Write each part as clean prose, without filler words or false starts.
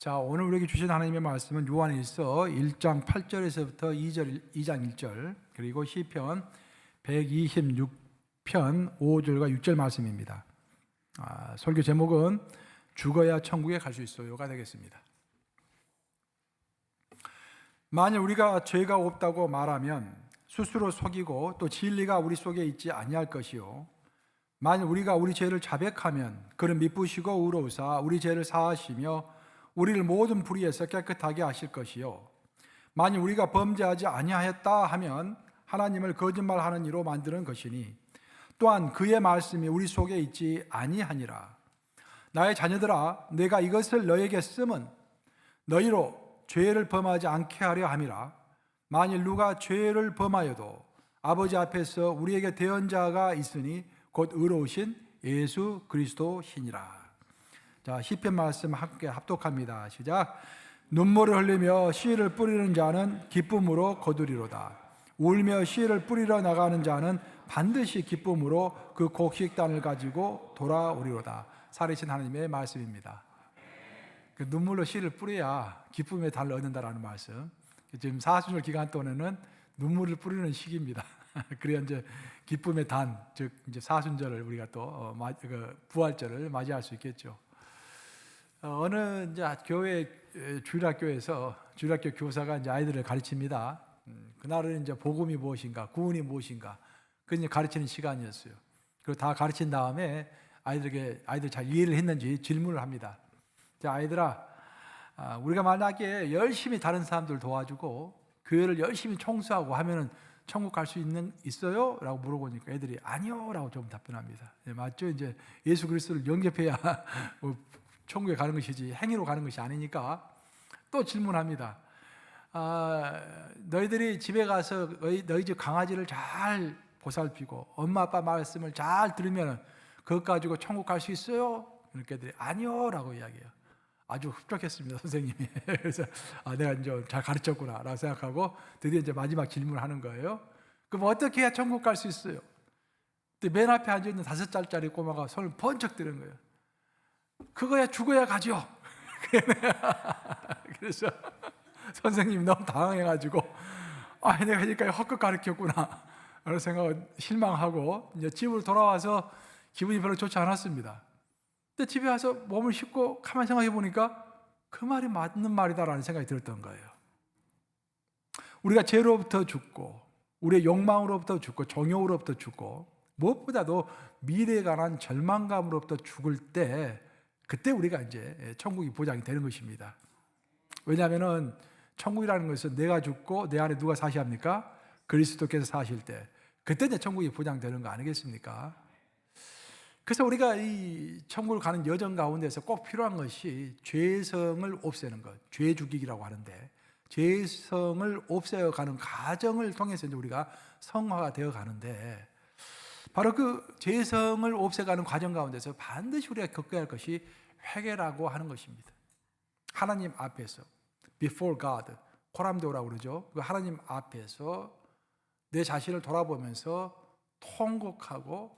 자, 오늘 우리에게 주신 하나님의 말씀은 요한일서 1장 8절에서부터 2장 1절, 그리고 시편 126편 5절과 6절 말씀입니다. 설교 제목은 죽어야 천국에 갈 수 있어요가 되겠습니다. 만일 우리가 죄가 없다고 말하면 스스로 속이고 또 진리가 우리 속에 있지 아니할 것이요, 만일 우리가 우리 죄를 자백하면 그를 미쁘시고 의로우사 우리 죄를 사하시며 우리를 모든 불의에서 깨끗하게 하실 것이요, 만일 우리가 범죄하지 아니하였다 하면 하나님을 거짓말하는 이로 만드는 것이니 또한 그의 말씀이 우리 속에 있지 아니하니라. 나의 자녀들아, 내가 이것을 너에게 쓰면 너희로 죄를 범하지 않게 하려 함이라. 만일 누가 죄를 범하여도 아버지 앞에서 우리에게 대언자가 있으니 곧 의로우신 예수 그리스도시니라. 자, 시편 말씀 함께 합독합니다. 시작. 눈물을 흘리며 씨를 뿌리는 자는 기쁨으로 거두리로다. 울며 씨를 뿌리러 나가는 자는 반드시 기쁨으로 그 곡식단을 가지고 돌아오리로다. 살아계신 하나님의 말씀입니다. 그 눈물로 씨를 뿌려야 기쁨의 단을 얻는다라는 말씀. 지금 사순절 기간 동안에는 눈물을 뿌리는 시기입니다. 그래야 이제 기쁨의 단, 즉 이제 사순절을 우리가 또 부활절을 맞이할 수 있겠죠. 어느 이제 교회 주일학교에서 주일학교 교사가 이제 아이들을 가르칩니다. 그날은 이제 복음이 무엇인가, 구원이 무엇인가, 그 이제 가르치는 시간이었어요. 그리고 다 가르친 다음에 아이들 잘 이해를 했는지 질문을 합니다. 자, 아이들아, 우리가 만약에 열심히 다른 사람들 도와주고 교회를 열심히 청소하고 하면은 천국 갈 수 있어요? 라고 물어보니까 애들이 아니요 라고 좀 답변합니다. 네, 맞죠? 이제 예수 그리스도를 영접해야 뭐 천국에 가는 것이지 행위로 가는 것이 아니니까. 또 질문합니다. 너희들이 집에 가서 너희 집 강아지를 잘 보살피고 엄마 아빠 말씀을 잘 들으면 그것 가지고 천국 갈 수 있어요? 그러니까 애들이 아니요 라고 이야기해요. 아주 흡족했습니다, 선생님이. 그래서 내가 이제 잘 가르쳤구나 라고 생각하고 드디어 이제 마지막 질문을 하는 거예요. 그럼 어떻게 해야 천국 갈 수 있어요? 근데 맨 앞에 앉아있는 5살짜리 꼬마가 손을 번쩍 드는 거예요. 그거야 죽어야 가죠. 그래서 선생님이 너무 당황해가지고 내가 그러니까 헛것 가르쳤구나 라는 생각을 실망하고 이제 집으로 돌아와서 기분이 별로 좋지 않았습니다. 근데 집에 와서 몸을 씻고 가만히 생각해 보니까 그 말이 맞는 말이다라는 생각이 들었던 거예요. 우리가 죄로부터 죽고 우리의 욕망으로부터 죽고 정욕으로부터 죽고 무엇보다도 미래에 관한 절망감으로부터 죽을 때, 그때 우리가 이제 천국이 보장이 되는 것입니다. 왜냐하면은 천국이라는 것은 내가 죽고 내 안에 누가 사시합니까? 그리스도께서 사실 때, 그때 이제 천국이 보장되는 거 아니겠습니까? 그래서 우리가 이 천국을 가는 여정 가운데서 꼭 필요한 것이 죄성을 없애는 것, 죄 죽이기라고 하는데, 죄성을 없애어가는 과정을 통해서 이제 우리가 성화가 되어 가는데, 바로 그 죄성을 없애가는 과정 가운데서 반드시 우리가 겪어야 할 것이 회개라고 하는 것입니다. 하나님 앞에서 before God, 코람도라고 그러죠. 그 하나님 앞에서 내 자신을 돌아보면서 통곡하고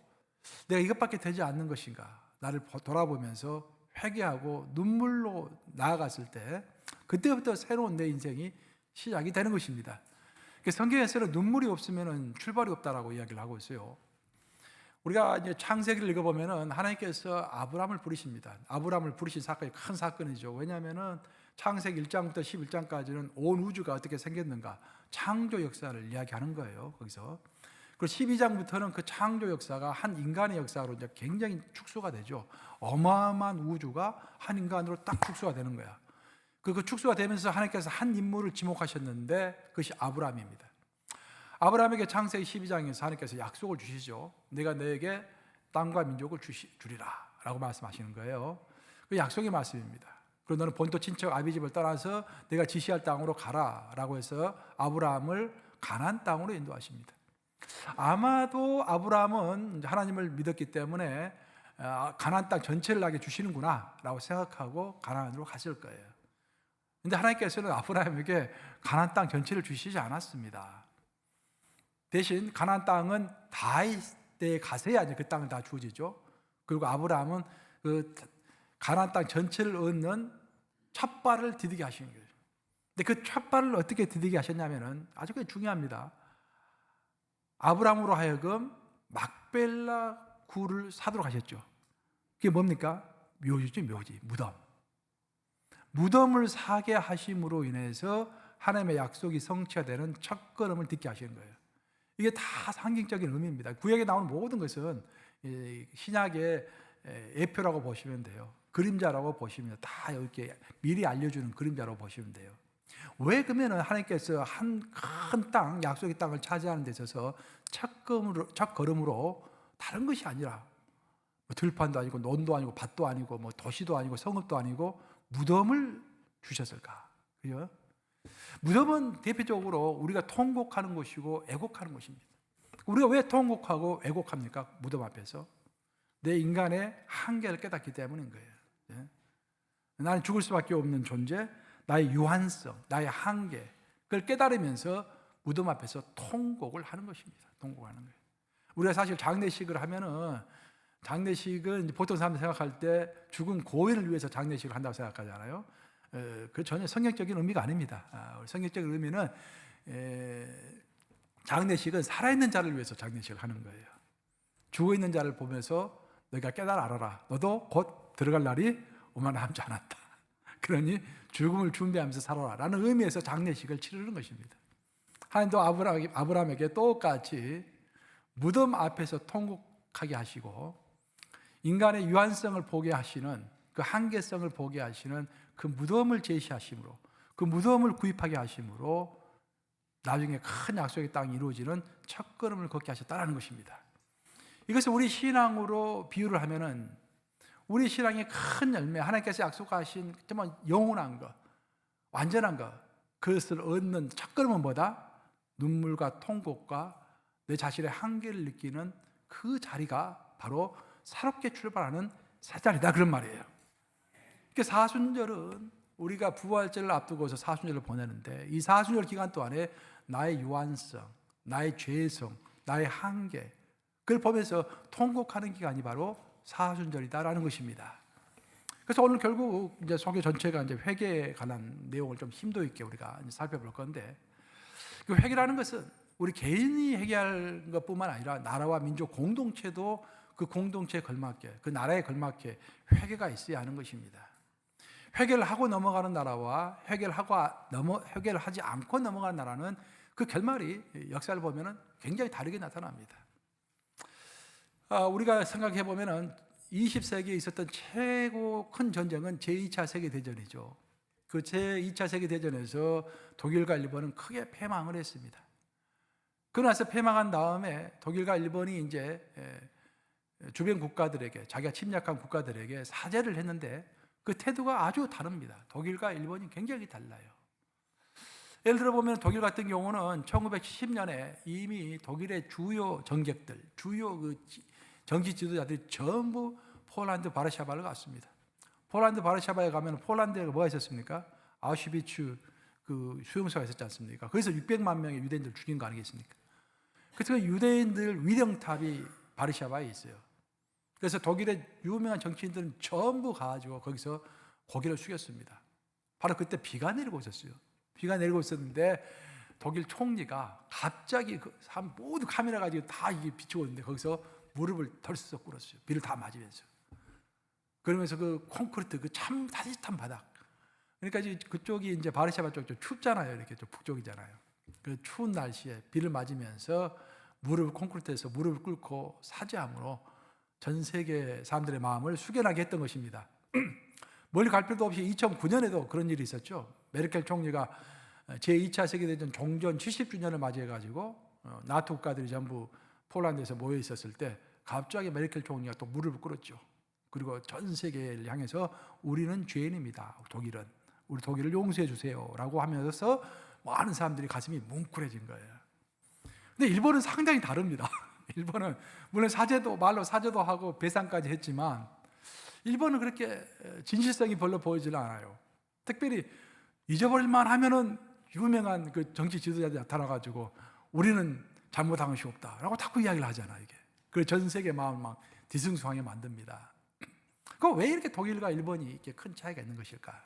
내가 이것밖에 되지 않는 것인가, 나를 돌아보면서 회개하고 눈물로 나아갔을 때, 그때부터 새로운 내 인생이 시작이 되는 것입니다. 성경에서는 눈물이 없으면 출발이 없다라고 이야기를 하고 있어요. 우리가 이제 창세기를 읽어보면 하나님께서 아브라함을 부르십니다. 아브라함을 부르신 사건이 큰 사건이죠. 왜냐하면 창세기 1장부터 11장까지는 온 우주가 어떻게 생겼는가, 창조 역사를 이야기하는 거예요. 거기서. 그리고 12장부터는 그 창조 역사가 한 인간의 역사로 이제 굉장히 축소가 되죠. 어마어마한 우주가 한 인간으로 딱 축소가 되는 거야. 그 축소가 되면서 하나님께서 한 인물을 지목하셨는데 그것이 아브라함입니다. 아브라함에게 창세기 12장에서 하나님께서 약속을 주시죠. 내가 너에게 땅과 민족을 주리라 라고 말씀하시는 거예요. 그 약속의 말씀입니다. 그리고 너는 본토 친척 아비집을 떠나서 내가 지시할 땅으로 가라 라고 해서 아브라함을 가나안 땅으로 인도하십니다. 아마도 아브라함은 하나님을 믿었기 때문에 가나안 땅 전체를 나에게 주시는구나 라고 생각하고 가나안으로 갔을 거예요. 그런데 하나님께서는 아브라함에게 가나안 땅 전체를 주시지 않았습니다. 대신 가나안 땅은 다윗 때에 가서야 이제 그 땅을 다 주어지죠. 그리고 아브라함은 그 가나안 땅 전체를 얻는 첫 발을 디디게 하시는 거예요. 근데 그 첫 발을 어떻게 디디게 하셨냐면은 아주 중요합니다. 아브라함으로 하여금 막벨라 굴을 사도록 하셨죠. 그게 뭡니까? 묘지죠, 묘지, 무덤. 무덤을 사게 하심으로 인해서 하나님의 약속이 성취가 되는 첫걸음을 딛게 하시는 거예요. 이게 다 상징적인 의미입니다. 구약에 나오는 모든 것은 신약의 예표라고 보시면 돼요. 그림자라고 보시면 다 이렇게 미리 알려주는 그림자라고 보시면 돼요. 왜 그러면 하나님께서 한 큰 땅, 약속의 땅을 차지하는 데 있어서 첫걸음으로 다른 것이 아니라 들판도 아니고 논도 아니고 밭도 아니고 도시도 아니고 성읍도 아니고 무덤을 주셨을까? 그죠? 무덤은 대표적으로 우리가 통곡하는 곳이고 애곡하는 곳입니다. 우리가 왜 통곡하고 애곡합니까? 무덤 앞에서 내 인간의 한계를 깨닫기 때문인 거예요. 나는 죽을 수밖에 없는 존재, 나의 유한성, 나의 한계, 그걸 깨달으면서 무덤 앞에서 통곡을 하는 것입니다. 통곡하는 거예요. 우리가 사실 장례식을 하면은 장례식은 보통 사람들이 생각할 때 죽은 고인을 위해서 장례식을 한다고 생각하잖아요. 그 전혀 성경적인 의미가 아닙니다. 성경적인 의미는 장례식은 살아있는 자를 위해서 장례식을 하는 거예요. 죽어있는 자를 보면서 너희가 깨달아 알아라. 너도 곧 들어갈 날이 얼마 남지 않았다. 그러니 죽음을 준비하면서 살아라 라는 의미에서 장례식을 치르는 것입니다. 하나님도 아브라함에게 똑같이 무덤 앞에서 통곡하게 하시고 인간의 유한성을 보게 하시는 그 한계성을 보게 하시는 그 무덤을 제시하심으로 그 무덤을 구입하게 하심으로 나중에 큰 약속의 땅이 이루어지는 첫걸음을 걷게 하셨다는 것입니다. 이것을 우리 신앙으로 비유를 하면은 우리 신앙의 큰 열매, 하나님께서 약속하신 정말 영원한 것, 완전한 것, 그것을 얻는 첫걸음은 뭐다? 눈물과 통곡과 내 자신의 한계를 느끼는 그 자리가 바로 새롭게 출발하는 새 자리다, 그런 말이에요. 그러니까 사순절은 우리가 부활절을 앞두고서 사순절을 보내는데 이 사순절 기간 동안에 나의 유한성, 나의 죄성, 나의 한계, 그걸 보면서 통곡하는 기간이 바로 사순절이다라는 것입니다. 그래서 오늘 결국 이제 설교 전체가 이제 회개에 관한 내용을 좀 심도 있게 우리가 이제 살펴볼 건데, 그 회개라는 것은 우리 개인이 회개할 것뿐만 아니라 나라와 민족 공동체도 그 공동체에 걸맞게, 그 나라에 걸맞게 회개가 있어야 하는 것입니다. 회개를 하고 넘어가는 나라와 회개를 하지 않고 넘어가는 나라는 그 결말이 역사를 보면은 굉장히 다르게 나타납니다. 우리가 생각해 보면은 20세기에 있었던 최고 큰 전쟁은 제2차 세계대전이죠. 그 제2차 세계대전에서 독일과 일본은 크게 패망을 했습니다. 그러나서 패망한 다음에 독일과 일본이 이제 주변 국가들에게, 자기가 침략한 국가들에게 사죄를 했는데 그 태도가 아주 다릅니다. 독일과 일본이 굉장히 달라요. 예를 들어 보면 독일 같은 경우는 1910년에 이미 독일의 주요 정객들, 주요 그 정치 지도자들이 전부 폴란드 바르샤바를 갔습니다. 폴란드 바르샤바에 가면 폴란드에 뭐가 있었습니까? 아우슈비츠 그 수용소가 있었지 않습니까? 거기서 600만 명의 유대인들 죽인 거 아니겠습니까? 그래서 그 유대인들 위령탑이 바르샤바에 있어요. 그래서 독일의 유명한 정치인들은 전부 가가지고 거기서 고개를 숙였습니다. 바로 그때 비가 내리고 있었어요. 비가 내리고 있었는데 독일 총리가 갑자기 그 사람 모두 카메라 가지고 다 이게 비추고 있는데 거기서 무릎을 덜썩 꿇었어요. 비를 다 맞으면서. 그러면서 그 콘크리트 그 참 따뜻한 바닥. 그러니까 그쪽이 이제 바르샤바 쪽 춥잖아요. 이렇게 좀 북쪽이잖아요. 그 추운 날씨에 비를 맞으면서 콘크리트에서 무릎을 꿇고 사죄함으로 전 세계 사람들의 마음을 숙연하게 했던 것입니다. 멀리 갈 필요도 없이 2009년에도 그런 일이 있었죠. 메르켈 총리가 제2차 세계대전 종전 70주년을 맞이해가지고 나토 국가들이 전부 폴란드에서 모여 있었을 때 갑자기 메르켈 총리가 또 무릎을 꿇었죠. 그리고 전 세계를 향해서 우리는 죄인입니다. 우리 독일을 용서해 주세요라고 하면서 많은 사람들이 가슴이 뭉클해진 거예요. 근데 일본은 상당히 다릅니다. 일본은 물론 말로 사죄도 하고 배상까지 했지만 일본은 그렇게 진실성이 별로 보이질 않아요. 특별히 잊어버릴만 하면은 유명한 그 정치 지도자들이 나타나가지고 우리는 잘못한 것이 없다라고 자꾸 이야기를 하잖아요. 이게 그 전 세계 마음을 막 뒤숭숭하게 만듭니다. 그 왜 이렇게 독일과 일본이 이렇게 큰 차이가 있는 것일까?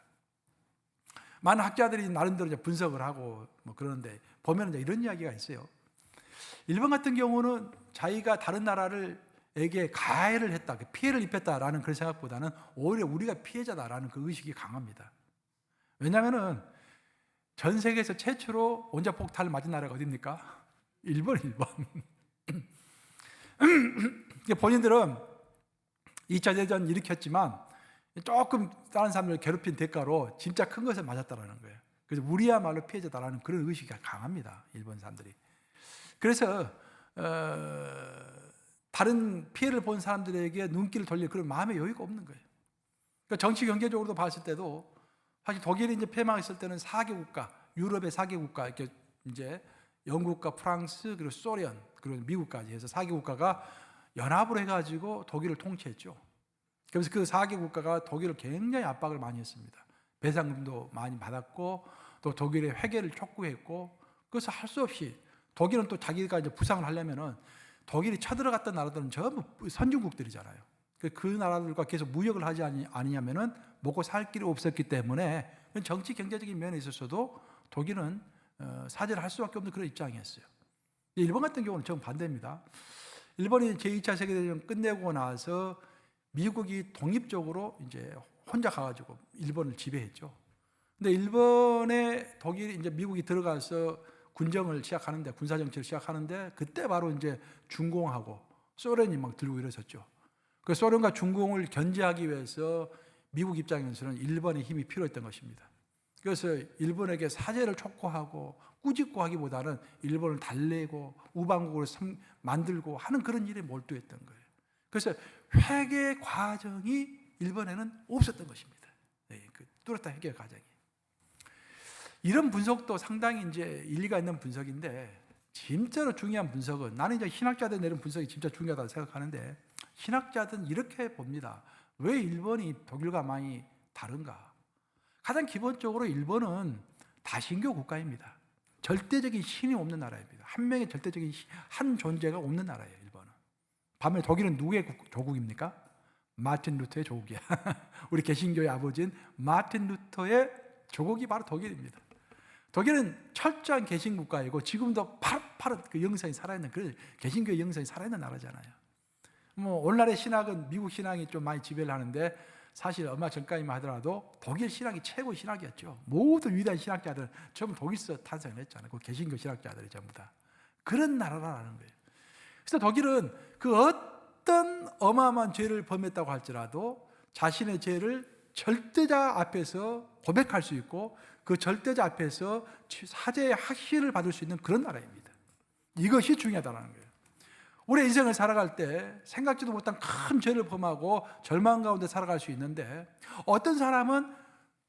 많은 학자들이 나름대로 이제 분석을 하고 뭐 그러는데 보면 이제 이런 이야기가 있어요. 일본 같은 경우는 자기가 다른 나라에게 가해를 했다, 피해를 입혔다라는 그런 생각보다는 오히려 우리가 피해자다라는 그 의식이 강합니다. 왜냐하면은 전 세계에서 최초로 원자폭탄을 맞은 나라가 어디입니까? 일본. 본인들은 2차 대전 일으켰지만 조금 다른 사람들을 괴롭힌 대가로 진짜 큰 것을 맞았다라는 거예요. 그래서 우리야말로 피해자다라는 그런 의식이 강합니다, 일본 사람들이. 그래서 다른 피해를 본 사람들에게 눈길을 돌릴 그런 마음의 여유가 없는 거예요. 그러니까 정치 경제적으로도 봤을 때도 사실 독일이 이제 폐망했을 때는 4개 국가, 유럽의 4개 국가, 이렇게 이제 영국과 프랑스 그리고 소련 그리고 미국까지 해서 4개 국가가 연합으로 해가지고 독일을 통치했죠. 그래서 그 4개 국가가 독일을 굉장히 압박을 많이 했습니다. 배상금도 많이 받았고 또 독일의 회개를 촉구했고, 그래서 할 수 없이 독일은 또 자기가 이제 부상을 하려면은 독일이 쳐들어갔던 나라들은 전부 선진국들이잖아요. 그 나라들과 계속 무역을 하지 않으냐면은 먹고 살 길이 없었기 때문에 정치 경제적인 면에 있어서도 독일은 사죄를 할 수밖에 없는 그런 입장이었어요. 일본 같은 경우는 정반대입니다. 일본이 제2차 세계대전 끝내고 나서 미국이 독립적으로 이제 혼자 가가지고 일본을 지배했죠. 근데 일본에 독일이 이제 미국이 들어가서 군정을 시작하는데, 군사 정치를 시작하는데, 그때 바로 이제 중공하고 소련이 막 들고 일어섰죠. 그 소련과 중공을 견제하기 위해서 미국 입장에서는 일본의 힘이 필요했던 것입니다. 그래서 일본에게 사죄를 촉구하고 꾸짖고 하기보다는 일본을 달래고 우방국으로 만들고 하는 그런 일에 몰두했던 거예요. 그래서 회개 과정이 일본에는 없었던 것입니다. 그 뚜렷한 회개 과정이. 이런 분석도 상당히 이제 일리가 있는 분석인데, 진짜로 중요한 분석은, 나는 이제 신학자들 내는 분석이 진짜 중요하다고 생각하는데, 신학자들은 이렇게 봅니다. 왜 일본이 독일과 많이 다른가? 가장 기본적으로 일본은 다신교 국가입니다. 절대적인 신이 없는 나라입니다. 한 명의 절대적인 한 존재가 없는 나라예요, 일본은. 반면에 독일은 누구의 조국입니까? 마틴 루터의 조국이야. 우리 개신교의 아버지인 마틴 루터의 조국이 바로 독일입니다. 독일은 철저한 개신 국가이고 지금도 파릇파릇 그 영성이 살아있는, 그 개신교의 영성이 살아있는 나라잖아요. 뭐 오늘날의 신학은 미국 신앙이 좀 많이 지배를 하는데, 사실 얼마 전까지만 하더라도 독일 신학이 최고 신학이었죠. 모든 위대한 신학자들 전부 독일에서 탄생을 했잖아요. 그 개신교 신학자들이 전부 다. 그런 나라라는 거예요. 그래서 독일은 그 어떤 어마어마한 죄를 범했다고 할지라도 자신의 죄를 절대자 앞에서 고백할 수 있고, 그 절대자 앞에서 사죄의 확신을 받을 수 있는 그런 나라입니다. 이것이 중요하다는 거예요. 우리 인생을 살아갈 때 생각지도 못한 큰 죄를 범하고 절망 가운데 살아갈 수 있는데, 어떤 사람은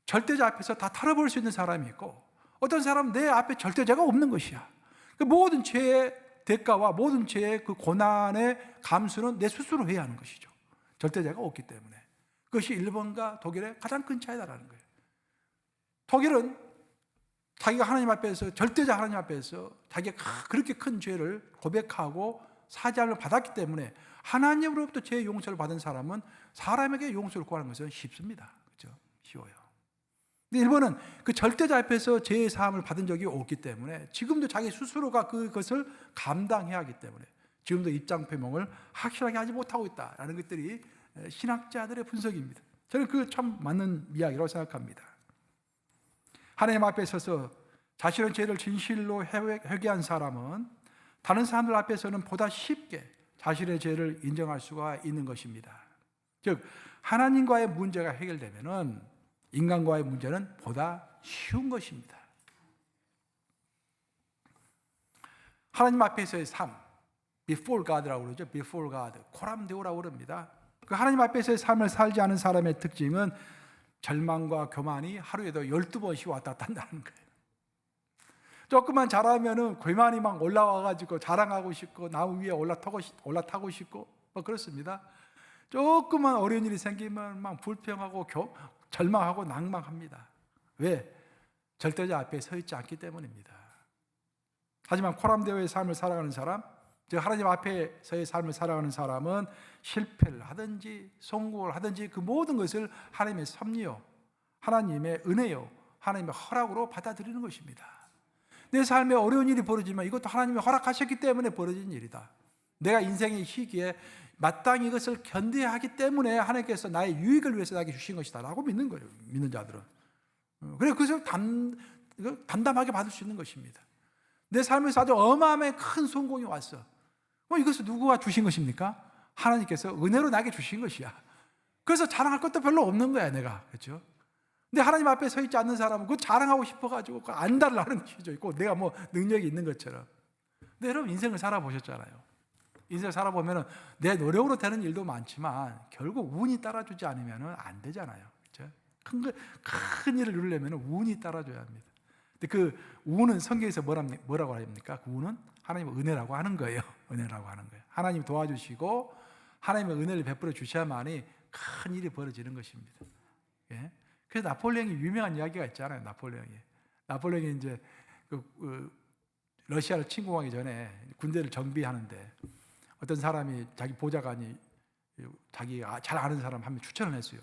절대자 앞에서 다 털어볼 수 있는 사람이 있고, 어떤 사람은 내 앞에 절대자가 없는 것이야. 그 모든 죄의 대가와 모든 죄의 그 고난의 감수는 내 스스로 해야 하는 것이죠. 절대자가 없기 때문에. 그것이 일본과 독일의 가장 큰 차이다라는 거예요. 독일은 자기가 하나님 앞에서, 절대자 하나님 앞에서 자기가 그렇게 큰 죄를 고백하고 사죄를 받았기 때문에 하나님으로부터 죄의 용서를 받은 사람은 사람에게 용서를 구하는 것은 쉽습니다. 그렇죠? 쉬워요. 근데 일본은 그 절대자 앞에서 죄의 사함을 받은 적이 없기 때문에 지금도 자기 스스로가 그것을 감당해야 하기 때문에 지금도 입장 표명을 확실하게 하지 못하고 있다라는 것들이 신학자들의 분석입니다. 저는 그 참 맞는 이야기라고 생각합니다. 하나님 앞에 서서 자신의 죄를 진실로 회개한 사람은 다른 사람들 앞에서는 보다 쉽게 자신의 죄를 인정할 수가 있는 것입니다. 즉 하나님과의 문제가 해결되면은 인간과의 문제는 보다 쉬운 것입니다. 하나님 앞에서의 삶, before God라고 그러죠. before God, 코람데오라고 그럽니다. 그 하나님 앞에서의 삶을 살지 않은 사람의 특징은 절망과 교만이 하루에도 12번씩 왔다 갔다 한다는 거예요. 조금만 잘하면은 교만이 막 올라와가지고 자랑하고 싶고 나무 위에 올라타고 싶고 뭐 그렇습니다. 조금만 어려운 일이 생기면 막 불평하고 절망하고 낭망합니다. 왜? 절대자 앞에 서 있지 않기 때문입니다. 하지만 코람데오의 삶을 살아가는 사람, 즉 하나님 앞에서의 삶을 살아가는 사람은 실패를 하든지 성공을 하든지 그 모든 것을 하나님의 섭리요, 하나님의 은혜요, 하나님의 허락으로 받아들이는 것입니다. 내 삶에 어려운 일이 벌어지면 이것도 하나님이 허락하셨기 때문에 벌어진 일이다. 내가 인생의 시기에 마땅히 이것을 견뎌야 하기 때문에 하나님께서 나의 유익을 위해서 나에게 주신 것이다 라고 믿는 거예요. 믿는 자들은. 그래서 그것을 담담하게 받을 수 있는 것입니다. 내 삶에서 아주 어마어마한 큰 성공이 왔어. 이것을 누구가 주신 것입니까? 하나님께서 은혜로 나에게 주신 것이야. 그래서 자랑할 것도 별로 없는 거야, 내가. 그렇죠? 근데 하나님 앞에 서 있지 않는 사람은 그거 자랑하고 싶어가지고 안달을 하는 것이죠. 있고 내가 뭐 능력이 있는 것처럼. 근데 여러분 인생을 살아보셨잖아요. 인생을 살아보면 내 노력으로 되는 일도 많지만 결국 운이 따라주지 않으면 안 되잖아요. 그렇죠? 큰 일을 누리려면 운이 따라줘야 합니다. 근데 그 운은 성경에서 뭐라고 합니까? 그 운은 하나님의 은혜라고 하는 거예요. 은혜라고 하는 거예요. 하나님 도와주시고 하나님의 은혜를 베풀어 주셔야만이 큰 일이 벌어지는 것입니다. 예? 그래서 나폴레옹이 유명한 이야기가 있잖아요. 나폴레옹이 이제 러시아를 침공하기 전에 군대를 정비하는데 어떤 사람이 자기 보좌관이 자기가 잘 아는 사람 한 명 추천을 했어요.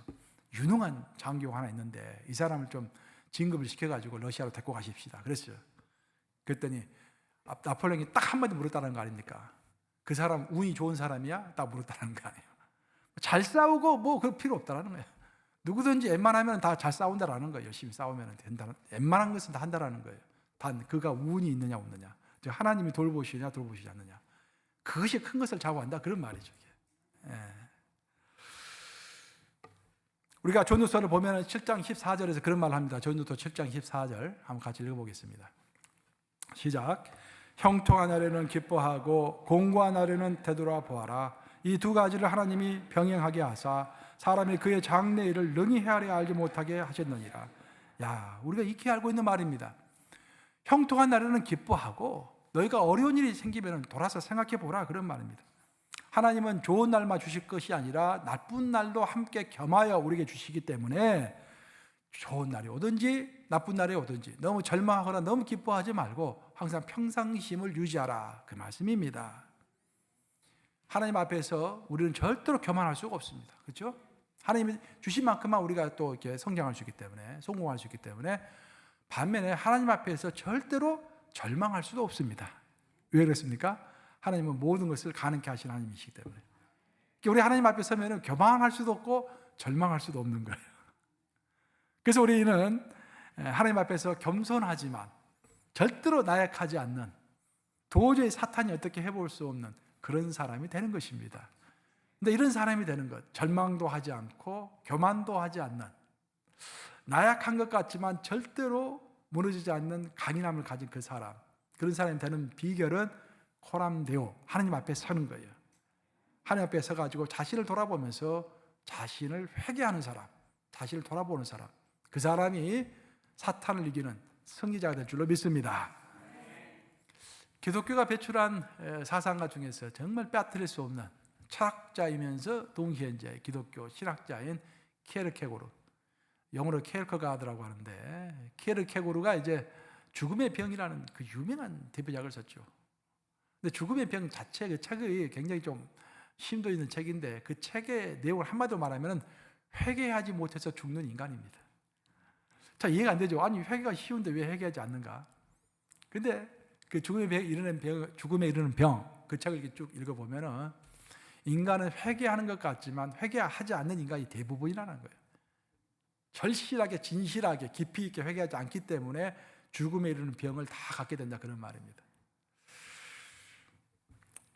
유능한 장교가 하나 있는데 이 사람을 좀 진급을 시켜가지고 러시아로 데리고 가십시다. 그랬어요. 그랬더니 나폴레옹이 딱 한마디 물었다는 거 아닙니까? 그 사람 운이 좋은 사람이야? 딱 물었다는 거 아니에요. 잘 싸우고 뭐 그럴 필요 없다라는 거예요. 누구든지 웬만하면 다 잘 싸운다라는 거예요. 열심히 싸우면 된다. 웬만한 것은 다 한다라는 거예요. 단 그가 운이 있느냐 없느냐, 하나님이 돌보시냐 돌보시지 않느냐, 그것이 큰 것을 좌우한다 그런 말이죠. 예. 우리가 전도서를 보면 7장 14절에서 그런 말을 합니다. 전도서 7장 14절 한번 같이 읽어보겠습니다. 시작. 형통한 날에는 기뻐하고 공고한 날에는 되돌아보아라. 이 두 가지를 하나님이 병행하게 하사 사람이 그의 장래일을 능히 헤아려 알지 못하게 하셨느니라. 야, 우리가 익히 알고 있는 말입니다. 형통한 날에는 기뻐하고 너희가 어려운 일이 생기면 돌아서 생각해 보라 그런 말입니다. 하나님은 좋은 날만 주실 것이 아니라 나쁜 날도 함께 겸하여 우리에게 주시기 때문에 좋은 날이 오든지 나쁜 날이 오든지 너무 절망하거나 너무 기뻐하지 말고 항상 평상심을 유지하라 그 말씀입니다. 하나님 앞에서 우리는 절대로 교만할 수가 없습니다. 그렇죠? 하나님이 주신 만큼만 우리가 또 이렇게 성장할 수 있기 때문에 성공할 수 있기 때문에 반면에 하나님 앞에서 절대로 절망할 수도 없습니다. 왜 그렇습니까? 하나님은 모든 것을 가능케 하신 하나님이시기 때문에. 우리 하나님 앞에 서면 교만할 수도 없고 절망할 수도 없는 거예요. 그래서 우리는 하나님 앞에서 겸손하지만 절대로 나약하지 않는, 도저히 사탄이 어떻게 해볼 수 없는 그런 사람이 되는 것입니다. 근데 이런 사람이 되는 것, 절망도 하지 않고 교만도 하지 않는, 나약한 것 같지만 절대로 무너지지 않는 강인함을 가진 그 사람, 그런 사람이 되는 비결은 코람데오, 하나님 앞에 서는 거예요. 하나님 앞에 서가지고 자신을 돌아보면서 자신을 회개하는 사람, 자신을 돌아보는 사람, 그 사람이 사탄을 이기는 승리자가 될 줄로 믿습니다. 기독교가 배출한 사상가 중에서 정말 빼앗을 수 없는 철학자이면서 동시에 이제 기독교 신학자인 키에르케고르, 영어로 케르커가드라고 하는데, 키에르케고르가 이제 죽음의 병이라는 그 유명한 대표작을 썼죠. 근데 죽음의 병 자체 그 책이 굉장히 좀 심도 있는 책인데 그 책의 내용을 한마디로 말하면 회개하지 못해서 죽는 인간입니다. 자, 이해가 안 되죠. 아니 회개가 쉬운데 왜 회개하지 않는가? 근데 그 죽음에 이르는 병, 그 책을 이렇게 쭉 읽어보면은 인간은 회개하는 것 같지만 회개하지 않는 인간이 대부분이라는 거예요. 절실하게 진실하게 깊이 있게 회개하지 않기 때문에 죽음에 이르는 병을 다 갖게 된다 그런 말입니다.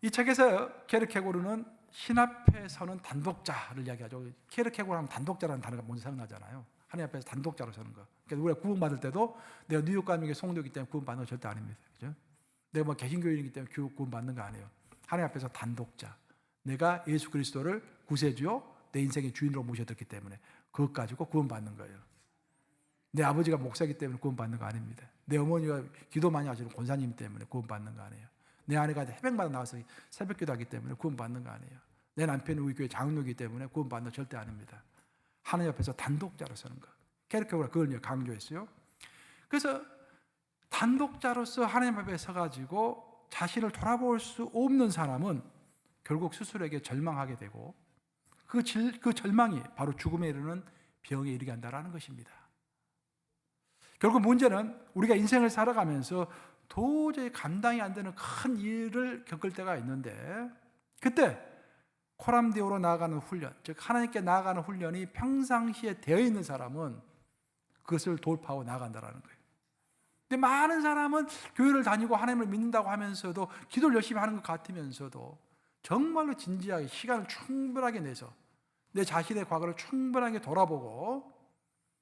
이 책에서 케르케고르는 신 앞에 서는 단독자를 이야기하죠. 케르케고르 하면 단독자라는 단어가 먼저 생각나잖아요. 하나님 앞에서 단독자로 서는 거. 그러니까 우리가 구원받을 때도 내가 뉴욕 감옥의 성도이기 때문에 구원받는 거 절대 아닙니다. 그죠? 내가 뭐 개신교인이기 때문에 구원받는 거 아니에요. 하나님 앞에서 단독자. 내가 예수 그리스도를 구세주요 내 인생의 주인으로 모셔뒀기 때문에 그것 가지고 구원받는 거예요. 내 아버지가 목사이기 때문에 구원받는 거 아닙니다. 내 어머니가 기도 많이 하시는 권사님 때문에 구원받는 거 아니에요. 내 아내가 해병마다 나와서 새벽기도 하기 때문에 구원받는 거 아니에요. 내 남편이 우리 교회 장로이기 때문에 구원받는 거 절대 아닙니다. 하나님 앞에서 단독자로 서는 거. 케르케고르가 그걸 강조했어요. 그래서 단독자로서 하나님 앞에 서가지고 자신을 돌아볼 수 없는 사람은 결국 스스로에게 절망하게 되고 그 절망이 바로 죽음에 이르는 병에 이르게 한다는 것입니다. 결국 문제는 우리가 인생을 살아가면서 도저히 감당이 안 되는 큰 일을 겪을 때가 있는데, 그때 코람데오로 나아가는 훈련, 즉 하나님께 나아가는 훈련이 평상시에 되어 있는 사람은 그것을 돌파하고 나아간다는 거예요. 근데 많은 사람은 교회를 다니고 하나님을 믿는다고 하면서도 기도를 열심히 하는 것 같으면서도 정말로 진지하게 시간을 충분하게 내서 내 자신의 과거를 충분하게 돌아보고,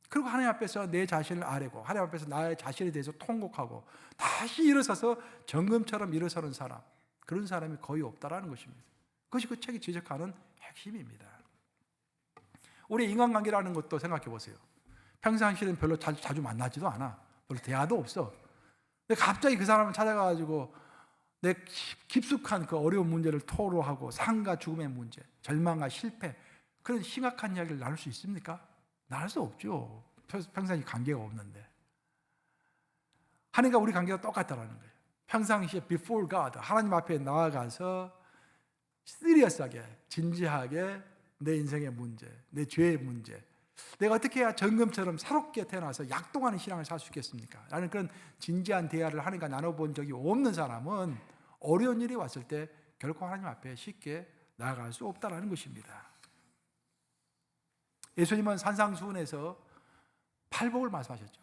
그리고 하나님 앞에서 내 자신을 아뢰고 하나님 앞에서 나의 자신에 대해서 통곡하고 다시 일어서서 정금처럼 일어서는 사람, 그런 사람이 거의 없다라는 것입니다. 그것이 그 책이 지적하는 핵심입니다. 우리 인간관계라는 것도 생각해 보세요. 평상시에는 별로 자주 만나지도 않아. 별로 대화도 없어. 근데 갑자기 그 사람을 찾아가가지고 내 깊숙한 그 어려운 문제를 토로하고 삶과 죽음의 문제, 절망과 실패, 그런 심각한 이야기를 나눌 수 있습니까? 나눌 수 없죠. 평상시 관계가 없는데. 하나님과 우리 관계가 똑같다라는 거예요. 평상시에 before God, 하나님 앞에 나아가서 시리어스하게, 진지하게 내 인생의 문제, 내 죄의 문제, 내가 어떻게 해야 정금처럼 새롭게 태어나서 약동하는 신앙을 살 수 있겠습니까? 라는 그런 진지한 대화를 하나님과 나눠본 적이 없는 사람은 어려운 일이 왔을 때 결코 하나님 앞에 쉽게 나아갈 수 없다는 것입니다. 예수님은 산상수훈에서 팔복을 말씀하셨죠.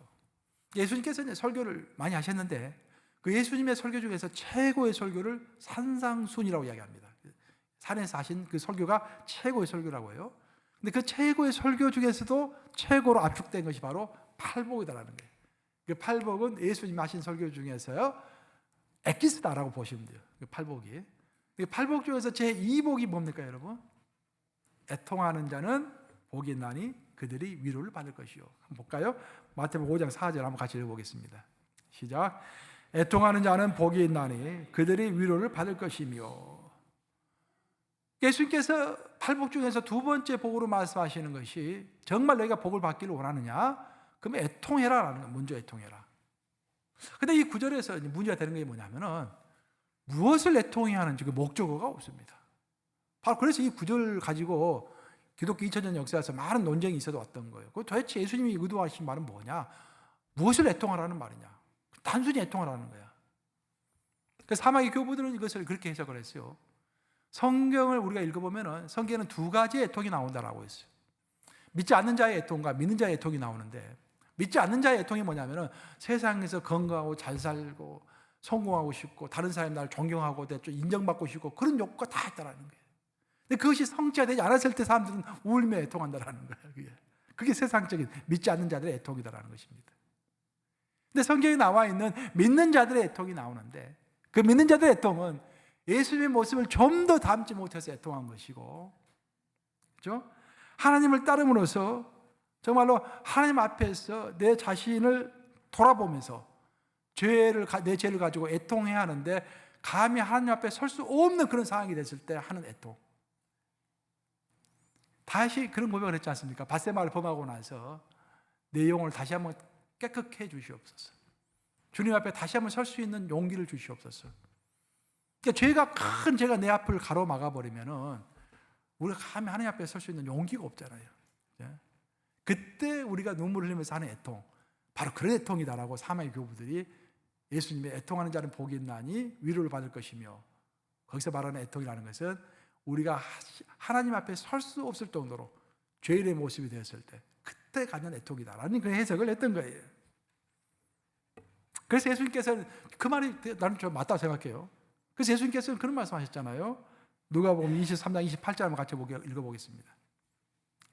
예수님께서 이제 설교를 많이 하셨는데 그 예수님의 설교 중에서 최고의 설교를 산상수훈이라고 이야기합니다. 산에서 하신 그 설교가 최고의 설교라고 해요. 근데 그 최고의 설교 중에서도 최고로 압축된 것이 바로 팔복이다라는 거예요. 그 팔복은 예수님이 하신 설교 중에서요 엑기스다라고 보시면 돼요. 그 팔복이. 그 팔복 중에서 제 2복이 뭡니까, 여러분? 애통하는 자는 복이 있나니 그들이 위로를 받을 것이요. 한번 볼까요? 마태복음 5장 4절 한번 같이 읽어보겠습니다. 시작. 애통하는 자는 복이 있나니 그들이 위로를 받을 것이며. 예수님께서 팔복 중에서 두 번째 복으로 말씀하시는 것이 정말 너희가 복을 받기를 원하느냐? 그러면 애통해라라는 거예요. 먼저 애통해라. 근데 이 구절에서 문제가 되는 게 뭐냐면은 무엇을 애통해야 하는지 그 목적어가 없습니다. 바로 그래서 이 구절 가지고 기독교 2000년 역사에서 많은 논쟁이 있어도 왔던 거예요. 그 도대체 예수님이 의도하신 말은 뭐냐? 무엇을 애통하라는 말이냐? 단순히 애통하라는 거야. 그 사마귀 교부들은 이것을 그렇게 해석을 했어요. 성경을 우리가 읽어보면 성경에는 두 가지의 애통이 나온다라고 했어요. 믿지 않는 자의 애통과 믿는 자의 애통이 나오는데, 믿지 않는 자의 애통이 뭐냐면 세상에서 건강하고 잘 살고 성공하고 싶고 다른 사람이 나를 존경하고 좀 인정받고 싶고 그런 욕구가 다 있다라는 거예요. 근데 그것이 성취되지 않았을 때 사람들은 울며 애통한다라는 거예요. 그게 세상적인 믿지 않는 자들의 애통이다라는 것입니다. 근데 성경에 나와 있는 믿는 자들의 애통이 나오는데, 그 믿는 자들의 애통은 예수님의 모습을 좀 더 닮지 못해서 애통한 것이고, 그렇죠? 하나님을 따름으로써 정말로 하나님 앞에서 내 자신을 돌아보면서 내 죄를 가지고 애통해야 하는데 감히 하나님 앞에 설 수 없는 그런 상황이 됐을 때 하는 애통. 다시 그런 고백을 했지 않습니까? 밧세바를 범하고 나서 내 영혼을 다시 한번 깨끗게 해 주시옵소서. 주님 앞에 다시 한번 설 수 있는 용기를 주시옵소서. 그러니까 큰 죄가 내 앞을 가로막아 버리면은 우리가 감히 하나님 앞에 설 수 있는 용기가 없잖아요. 그때 우리가 눈물을 흘리면서 하는 애통, 바로 그런 애통이다라고 사마귀 교부들이 예수님의 애통하는 자는 복이 있나니 위로를 받을 것이며, 거기서 말하는 애통이라는 것은 우리가 하나님 앞에 설 수 없을 정도로 죄인의 모습이 되었을 때 그때 갖는 애통이다라는 그런 해석을 했던 거예요. 그래서 예수님께서는 그 말이 나는 좀 맞다고 생각해요. 그래서 예수님께서는 그런 말씀하셨잖아요. 누가복음 23장 28절 한번 같이 읽어보겠습니다.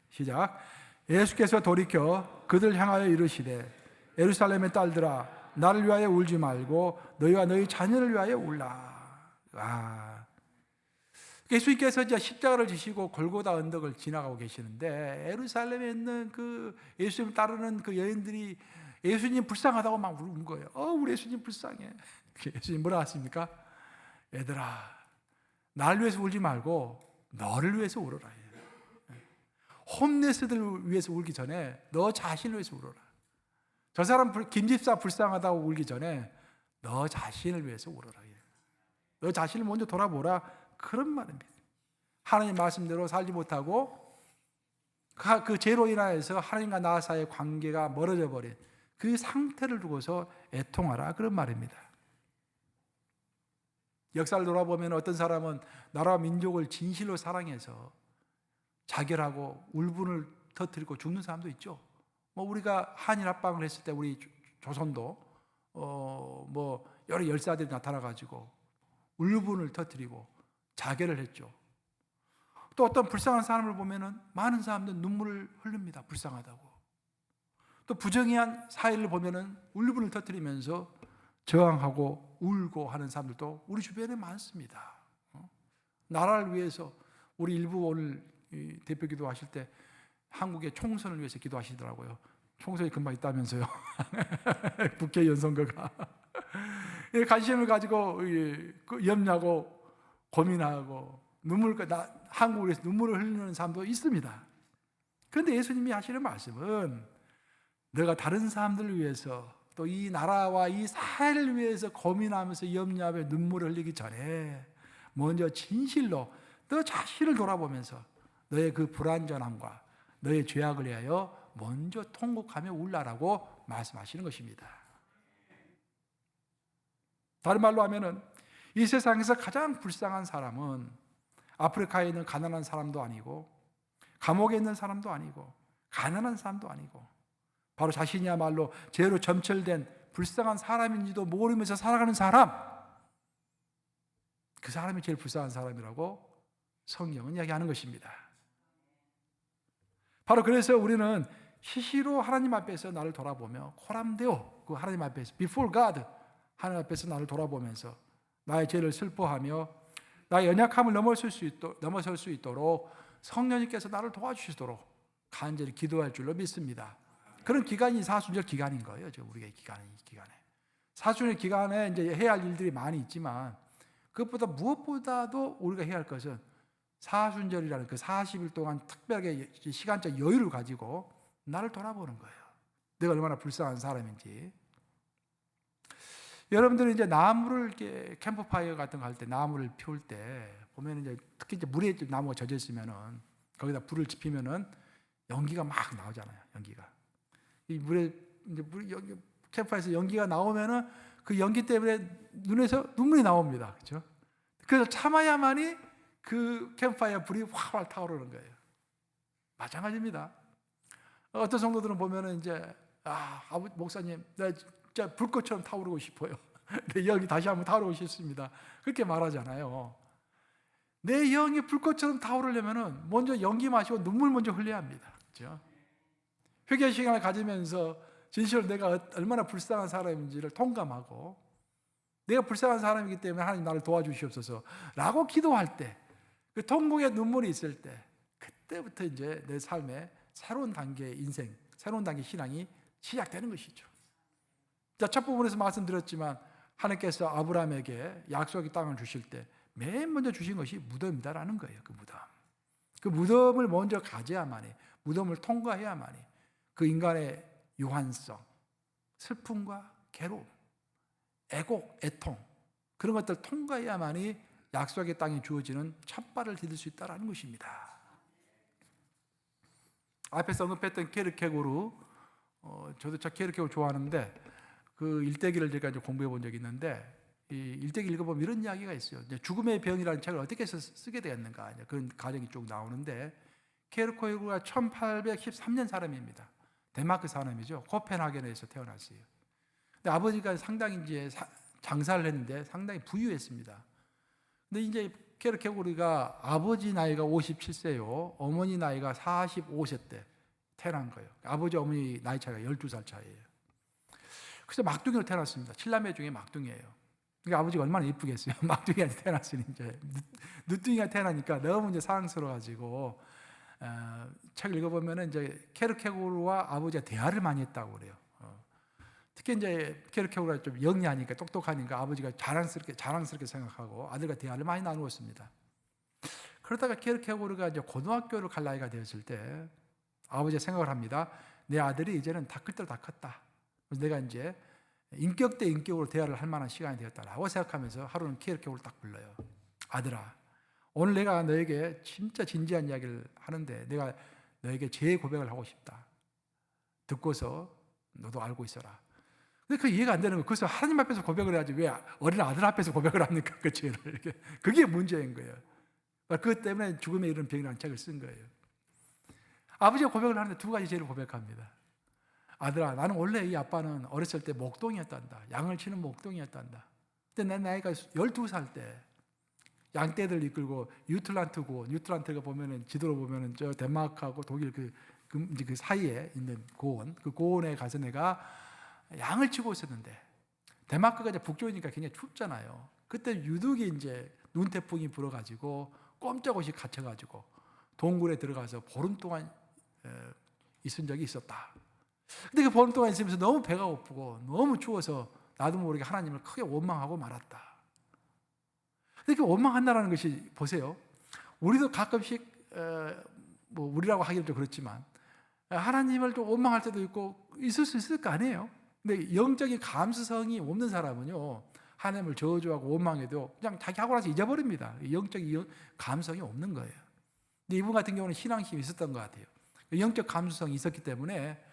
시작. 예수께서 돌이켜 그들 향하여 이르시되 예루살렘의 딸들아 나를 위하여 울지 말고 너희와 너희 자녀를 위하여 울라. 예수님께서 이제 십자가를 지시고 골고다 언덕을 지나가고 계시는데 예루살렘에 있는 그 예수님 따르는 그 여인들이 예수님 불쌍하다고 막 우는 거예요. 우리 예수님 불쌍해. 예수님 뭐라 하십니까? 얘들아, 나를 위해서 울지 말고 너를 위해서 울어라. 홈레스들을 위해서 울기 전에 너 자신을 위해서 울어라. 저 사람 김집사 불쌍하다고 울기 전에 너 자신을 위해서 울어라. 너 자신을 먼저 돌아보라. 그런 말입니다. 하나님 말씀대로 살지 못하고 그 죄로 인하여서 하나님과 나 사이의 관계가 멀어져 버린 그 상태를 두고서 애통하라 그런 말입니다. 역사를 돌아보면 어떤 사람은 나라와 민족을 진실로 사랑해서 자결하고 울분을 터뜨리고 죽는 사람도 있죠. 우리가 한일 합방을 했을 때 우리 조선도 여러 열사들이 나타나가지고 울분을 터뜨리고 자결을 했죠. 또 어떤 불쌍한 사람을 보면은 많은 사람들 눈물을 흘립니다. 불쌍하다고. 또 부정의한 사회를 보면은 울분을 터뜨리면서 저항하고 울고 하는 사람들도 우리 주변에 많습니다. 나라를 위해서 우리 일부 오늘 대표 기도하실 때 한국의 총선을 위해서 기도하시더라고요. 총선이 금방 있다면서요. 국회의원 선거가. 관심을 가지고 염려하고 고민하고 한국을 위해서 눈물을 흘리는 사람도 있습니다. 그런데 예수님이 하시는 말씀은 너가 다른 사람들을 위해서 또 이 나라와 이 사회를 위해서 고민하면서 염려하며 눈물을 흘리기 전에 먼저 진실로 너 자신을 돌아보면서 너의 그 불완전함과 너의 죄악을 위하여 먼저 통곡하며 울라라고 말씀하시는 것입니다. 다른 말로 하면은 이 세상에서 가장 불쌍한 사람은 아프리카에 있는 가난한 사람도 아니고 감옥에 있는 사람도 아니고 가난한 사람도 아니고 바로 자신이야말로 죄로 점철된 불쌍한 사람인지도 모르면서 살아가는 사람, 그 사람이 제일 불쌍한 사람이라고 성경은 이야기하는 것입니다. 바로 그래서 우리는 시시로 하나님 앞에서 나를 돌아보며 코람데오, 그 하나님 앞에서 before God, 하나님 앞에서 나를 돌아보면서 나의 죄를 슬퍼하며 나의 연약함을 넘어설 수 있도록 성령님께서 나를 도와주시도록 간절히 기도할 줄로 믿습니다. 그런 기간이 사순절 기간인 거예요. 우리가 이 기간에. 사순절 기간에 이제 해야 할 일들이 많이 있지만 그것보다 무엇보다도 우리가 해야 할 것은 사순절이라는 그 40일 동안 특별하게 시간적 여유를 가지고 나를 돌아보는 거예요. 내가 얼마나 불쌍한 사람인지. 여러분들은 이제 나무를 이렇게 캠프파이어 같은 거 할 때 나무를 피울 때 보면 이제 특히 이제 물에 나무가 젖어 있으면은 거기다 불을 지피면은 연기가 막 나오잖아요. 연기가. 이 물에 이제 캠프파이어에서 연기가 나오면은 그 연기 때문에 눈에서 눈물이 나옵니다. 그렇죠? 그래서 참아야만이 그 캠프파이어 불이 활활 타오르는 거예요. 마찬가지입니다. 어떤 성도들은 보면은 이제 목사님, 나 진짜 불꽃처럼 타오르고 싶어요. 내 영이 다시 한번 타오르고 싶습니다. 그렇게 말하잖아요. 내 영이 불꽃처럼 타오르려면은 먼저 연기 마시고 눈물 먼저 흘려야 합니다. 그렇죠? 회개 시간을 가지면서 진실로 내가 얼마나 불쌍한 사람인지를 통감하고 내가 불쌍한 사람이기 때문에 하나님 나를 도와주시옵소서 라고 기도할 때 그 통곡의 눈물이 있을 때 그때부터 이제 내 삶의 새로운 단계의 인생, 새로운 단계의 신앙이 시작되는 것이죠. 자, 첫 부분에서 말씀드렸지만 하나님께서 아브라함에게 약속의 땅을 주실 때 맨 먼저 주신 것이 무덤이다라는 거예요. 그 무덤. 그 무덤을 먼저 가져야만이, 무덤을 통과해야만이 그 인간의 유한성, 슬픔과 괴로움, 애곡, 애통 그런 것들 통과해야만이 약속의 땅에 주어지는 첫 발을 디딜 수 있다는 것입니다. 앞에서 언급했던 케르케고르, 저도 케르케고르 좋아하는데 그 일대기를 제가 이제 공부해 본 적이 있는데 이 일대기 읽어보면 이런 이야기가 있어요. 이제 죽음의 병이라는 책을 어떻게 해서 쓰게 되었는가 그런 과정이 쭉 나오는데 케르케고르가 1813년 사람입니다. 덴마크 사람이죠. 코펜하겐에서 태어났어요. 근데 아버지가 상당히 이제 장사를 했는데 상당히 부유했습니다. 근데 이제 케르케고르가 아버지 나이가 57세요. 어머니 나이가 45세 때 태어난 거예요. 아버지 어머니 나이 차이가 12살 차이예요. 그래서 막둥이로 태어났습니다. 7남매 중에 막둥이에요. 그러니까 아버지가 얼마나 이쁘겠어요. 막둥이한테 태어났으니 이제 늦둥이가 태어나니까 너무 이제 사랑스러워가지고 책을 읽어보면 이제 케르케고르와 아버지가 대화를 많이 했다고 그래요. 특히 이제 케르케고르가 좀 영리하니까 똑똑하니까 아버지가 자랑스럽게 생각하고 아들과 대화를 많이 나누었습니다. 그러다가 케르케고르가 이제 고등학교를 갈 나이가 되었을 때 아버지가 생각을 합니다. 내 아들이 이제는 다 클 대로 다 컸다. 그래서 내가 이제 인격 대 인격으로 대화를 할 만한 시간이 되었다라고 생각하면서 하루는 케르케고르를 딱 불러요. 아들아, 오늘 내가 너에게 진짜 진지한 이야기를 하는데 내가 너에게 제 고백을 하고 싶다. 듣고서 너도 알고 있어라. 근데 그 이해가 안 되는 거예요. 그래서 하나님 앞에서 고백을 해야지 왜 어린 아들 앞에서 고백을 합니까? 그 죄를. 그게 문제인 거예요. 그것 때문에 죽음에 이르는 병이라는 책을 쓴 거예요. 아버지가 고백을 하는데 두 가지 죄를 고백합니다. 아들아, 나는 원래 이 아빠는 어렸을 때 목동이었단다. 양을 치는 목동이었단다. 근데 내 나이가 12살 때 양떼들 이끌고 뉴틀란트가 보면은 지도로 보면은 저 덴마크하고 독일 그 사이에 있는 고원, 그 고원에 가서 내가 양을 치고 있었는데, 덴마크가 이제 북쪽이니까 굉장히 춥잖아요. 그때 유독이 이제 눈태풍이 불어가지고 꼼짝없이 갇혀가지고 동굴에 들어가서 보름 동안 있은 적이 있었다. 근데 그 보름 동안 있으면서 너무 배가 고프고 너무 추워서 나도 모르게 하나님을 크게 원망하고 말았다. 이렇게 원망한다는 것이, 보세요, 우리도 가끔씩 뭐 우리라고 하기는 좀 그렇지만 하나님을 좀 원망할 때도 있고 있을 수 있을 거 아니에요. 근데 영적인 감수성이 없는 사람은요, 하나님을 저주하고 원망해도 그냥 자기 하고 나서 잊어버립니다. 영적인 감성이 없는 거예요. 근데 이분 같은 경우는 신앙심이 있었던 것 같아요. 영적 감수성이 있었기 때문에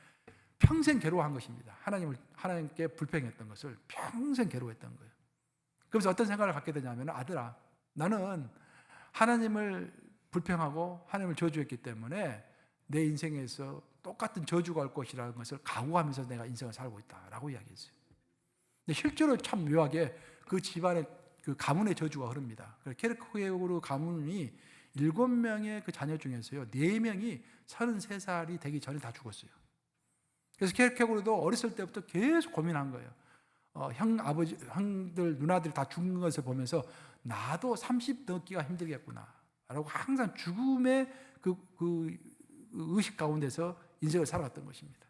평생 괴로워한 것입니다. 하나님께 불평했던 것을 평생 괴로워했던 거예요. 그래서 어떤 생각을 갖게 되냐면, 아들아, 나는 하나님을 불평하고 하나님을 저주했기 때문에 내 인생에서 똑같은 저주가 올 것이라는 것을 각오하면서 내가 인생을 살고 있다라고 이야기했어요. 근데 실제로 참 묘하게 그 집안에 그 가문의 저주가 흐릅니다. 케르케고르 가문이 7명의 그 자녀 중에서요, 4명이 33살이 되기 전에 다 죽었어요. 그래서 케르케고르도 어렸을 때부터 계속 고민한 거예요. 형들, 누나들이 다 죽는 것을 보면서 나도 30 넘기가 힘들겠구나 라고 항상 죽음의 그 의식 가운데서 인생을 살아왔던 것입니다.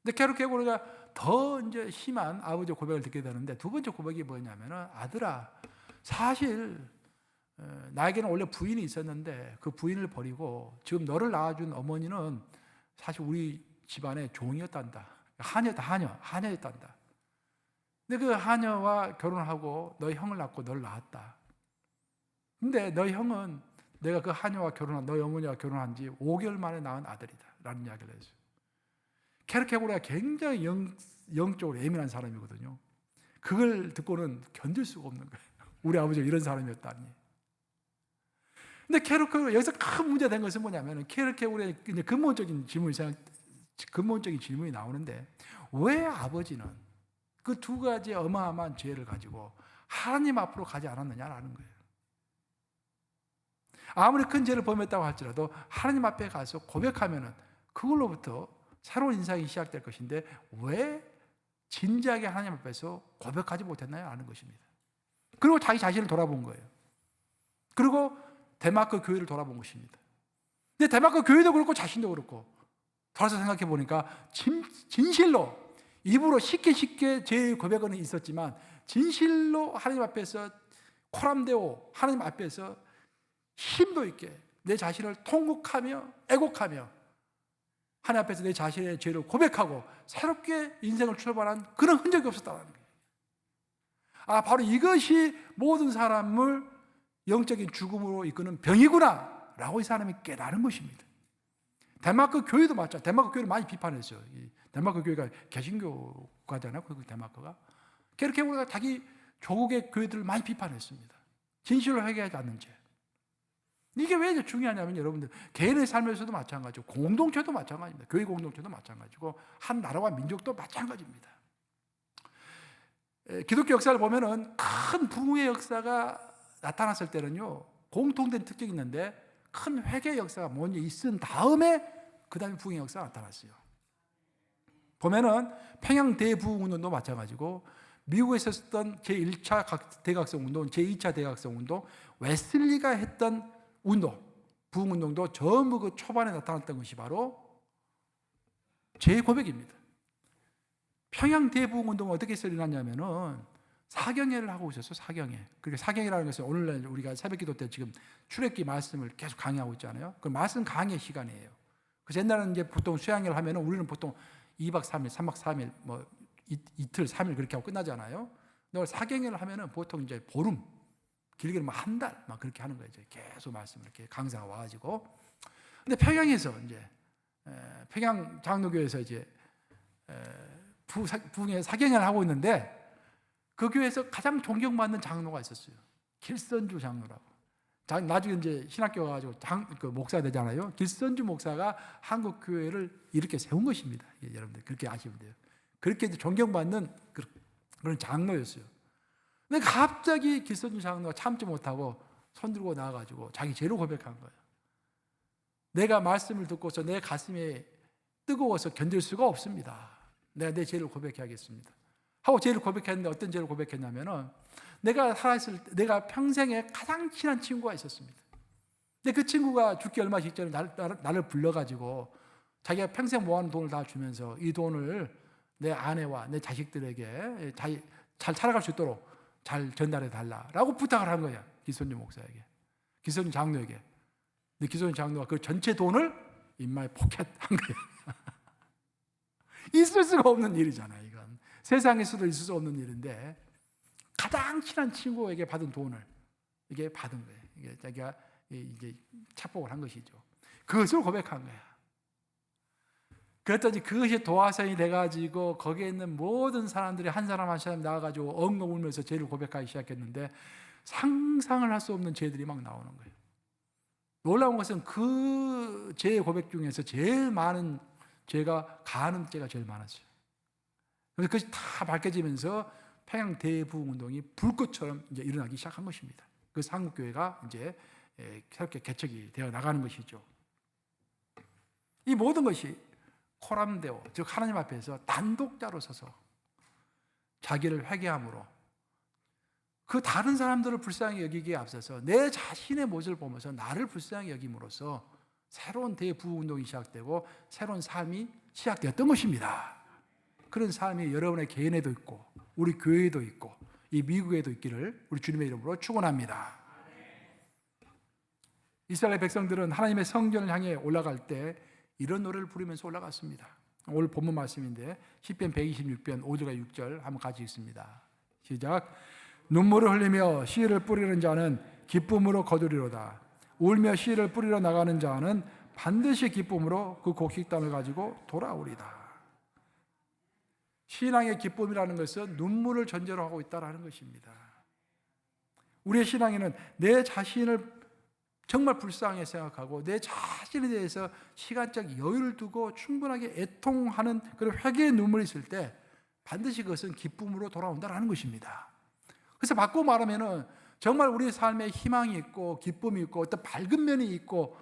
근데 케르케고르가 더 이제 심한 아버지의 고백을 듣게 되는데, 두 번째 고백이 뭐냐면은, 아들아, 사실 나에게는 원래 부인이 있었는데 그 부인을 버리고 지금 너를 낳아준 어머니는 사실 우리 집안의 종이었단다. 하녀였단다. 근데 그 하녀와 결혼하고 너희 형을 낳고 널 낳았다. 근데 너희 형은 내가 그 하녀와 결혼한, 너희 어머니와 결혼한 지 5개월 만에 낳은 아들이다 라는 이야기를 했어요. 케르케고르가 굉장히 영적으로 예민한 사람이거든요. 그걸 듣고는 견딜 수가 없는 거예요. 우리 아버지가 이런 사람이었다니. 근데 케르케고르, 여기서 큰 문제가 된 것은 뭐냐면, 케르케고르의 근본적인 질문이 나오는데, 왜 아버지는 그 두 가지 어마어마한 죄를 가지고 하나님 앞으로 가지 않았느냐라는 거예요. 아무리 큰 죄를 범했다고 할지라도 하나님 앞에 가서 고백하면은 그걸로부터 새로운 인생이 시작될 것인데, 왜 진지하게 하나님 앞에서 고백하지 못했나요? 하는 것입니다. 그리고 자기 자신을 돌아본 거예요. 그리고 데마크 교회를 돌아본 것입니다. 근데 데마크 교회도 그렇고 자신도 그렇고 돌아서 생각해 보니까 진실로 입으로 쉽게 제 고백은 있었지만, 진실로 하나님 앞에서 코람데오, 하나님 앞에서 힘도 있게 내 자신을 통곡하며 애곡하며 하나님 앞에서 내 자신의 죄를 고백하고 새롭게 인생을 출발한 그런 흔적이 없었다는 거예요. 바로 이것이 모든 사람을 영적인 죽음으로 이끄는 병이구나 라고 이 사람이 깨달은 것입니다. 덴마크 교회도 맞죠. 덴마크 교회를 많이 비판했어요. 덴마크 교회가 개신교가잖아요. 그 덴마크가. 케르케고르가 자기 조국의 교회들을 많이 비판했습니다. 진실로 회개하지 않는 죄. 이게 왜 중요하냐면, 여러분들 개인의 삶에서도 마찬가지고 공동체도 마찬가지입니다. 교회 공동체도 마찬가지고 한 나라와 민족도 마찬가지입니다. 기독교 역사를 보면은 큰 부흥의 역사가 나타났을 때는요, 공통된 특징이 있는데, 큰 회개 역사가 먼저 있은 다음에 그 다음에 부흥의 역사가 나타났어요. 보면은 평양 대부흥 운동도 마찬가지고, 미국에서 있었던 제1차 대각성 운동, 제2차 대각성 운동, 웨슬리가 했던 운동, 부흥 운동도 전부 그 초반에 나타났던 것이 바로 제 고백입니다. 평양 대부흥 운동은 어떻게 일어났냐면은 사경회를 하고 있었어요. 사경회. 그러니까 사경회라는 것은 오늘날 우리가 새벽기도 때 지금 출애굽기 말씀을 계속 강의하고 있잖아요. 그 말씀 강의 시간이에요. 그래서 옛날에는 이제 보통 수양회를 하면은 우리는 보통 2박 3일, 3박 4일, 뭐 이틀, 3일 그렇게 하고 끝나잖아요. 근데 사경회를 하면은 보통 이제 보름, 길게는 뭐 한 달, 막 그렇게 하는 거예요. 이제 계속 말씀을 이렇게 강사가 와가지고. 근데 평양에서 이제 평양 장로교에서 이제 부흥회 사경연을 하고 있는데 그 교회에서 가장 존경받는 장로가 있었어요. 길선주 장로라고. 나중에 이제 신학교 가가지고 그 목사가 되잖아요. 길선주 목사가 한국 교회를 이렇게 세운 것입니다. 여러분들 그렇게 아시면 돼요. 그렇게 존경받는 그런 장로였어요. 근데 갑자기 길선주 장로가 참지 못하고 손 들고 나와가지고 자기 죄를 고백한 거예요. 내가 말씀을 듣고서 내 가슴에 뜨거워서 견딜 수가 없습니다. 내가 내 죄를 고백해야겠습니다. 하고 죄를 고백했는데 어떤 죄를 고백했냐면은 내가 살아있을 때 내가 평생에 가장 친한 친구가 있었습니다. 근데 그 친구가 죽기 얼마 직전에 나를 불러가지고 자기가 평생 모아놓은 돈을 다 주면서 이 돈을 내 아내와 내 자식들에게 잘 살아갈 수 있도록 잘 전달해 달라라고 부탁을 한 거야. 기선주 목사에게, 기선주 장로에게. 근데 기선주 장로가 그 전체 돈을 인마에 포켓한 거야. 있을 수가 없는 일이잖아요. 이건 세상에서도 있을 수 없는 일인데 가장 친한 친구에게 받은 돈을 이게 받은 거예요. 이게 자기가 이제 착복을 한 것이죠. 그것을 고백한 거야. 그랬더니 그것이 도화선이 돼가지고 거기에 있는 모든 사람들이 한 사람 한 사람 나와가지고 엉엉 울면서 죄를 고백하기 시작했는데 상상을 할 수 없는 죄들이 막 나오는 거예요. 놀라운 것은 그 죄의 고백 중에서 제일 많은 죄가 가하는 죄가 제일 많았어요. 그래서 그것이 다 밝혀지면서 평양 대부흥운동이 불꽃처럼 이제 일어나기 시작한 것입니다. 그래서 한국교회가 이제 새롭게 개척이 되어 나가는 것이죠. 이 모든 것이 코람데오, 즉 하나님 앞에서 단독자로 서서 자기를 회개함으로 그 다른 사람들을 불쌍히 여기기에 앞서서 내 자신의 모습을 보면서 나를 불쌍히 여김으로써 새로운 대부흥운동이 시작되고 새로운 삶이 시작되었던 것입니다. 그런 삶이 여러분의 개인에도 있고 우리 교회에도 있고 이 미국에도 있기를 우리 주님의 이름으로 축원합니다. 이스라엘 백성들은 하나님의 성전을 향해 올라갈 때 이런 노래를 부르면서 올라갔습니다. 오늘 본문 말씀인데 시편 126편 5절과 6절 한번 같이 읽습니다. 시작. 눈물을 흘리며 씨를 뿌리는 자는 기쁨으로 거두리로다. 울며 씨를 뿌리러 나가는 자는 반드시 기쁨으로 그 곡식담을 가지고 돌아오리다. 신앙의 기쁨이라는 것은 눈물을 전제로 하고 있다는 것입니다. 우리의 신앙에는 내 자신을 정말 불쌍하게 생각하고 내 자신에 대해서 시간적 여유를 두고 충분하게 애통하는 그런 회개의 눈물이 있을 때 반드시 그것은 기쁨으로 돌아온다는 것입니다. 그래서 바꾸고 말하면은 정말 우리의 삶에 희망이 있고 기쁨이 있고 어떤 밝은 면이 있고